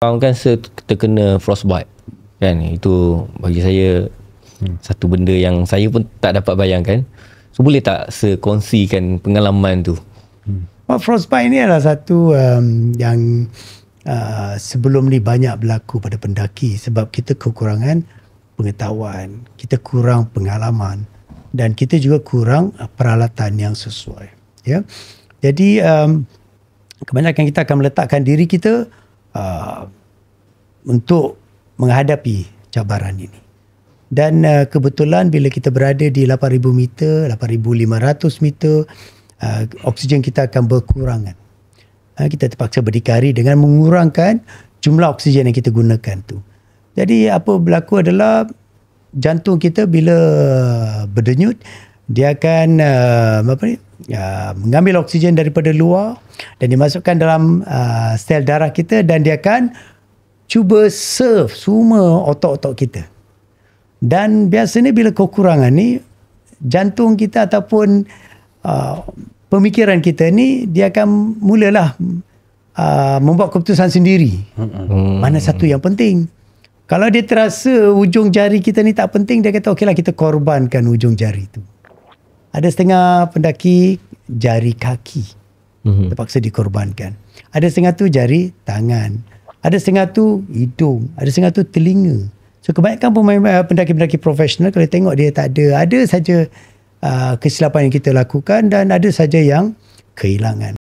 Orang kan terkena frostbite kan, itu bagi saya satu benda yang saya pun tak dapat bayangkan. So boleh tak sekongsikan pengalaman tu? Frostbite ni adalah satu yang sebelum ni banyak berlaku pada pendaki sebab kita kekurangan pengetahuan, kita kurang pengalaman dan kita juga kurang peralatan yang sesuai. Ya, jadi kebanyakan kita akan meletakkan diri kita untuk menghadapi cabaran ini. Dan kebetulan bila kita berada di 8,000 meter, 8,500 meter, oksigen kita akan berkurangan. Kita terpaksa berdikari dengan mengurangkan jumlah oksigen yang kita gunakan tu. Jadi apa berlaku adalah jantung kita bila berdenyut, dia akan mengambil oksigen daripada luar dan dimasukkan dalam sel darah kita dan dia akan cuba serve semua otot-otot kita. Dan biasanya bila kekurangan ni, jantung kita ataupun pemikiran kita ni, dia akan mulalah membuat keputusan sendiri. Mana satu yang penting. Kalau dia terasa ujung jari kita ni tak penting, dia kata okeylah kita korbankan ujung jari tu. Ada setengah pendaki jari kaki terpaksa dikorbankan. Ada setengah tu jari tangan. Ada setengah tu hidung. Ada setengah tu telinga. So kebanyakan pendaki-pendaki profesional kalau tengok dia tak ada saja kesilapan yang kita lakukan dan ada saja yang kehilangan.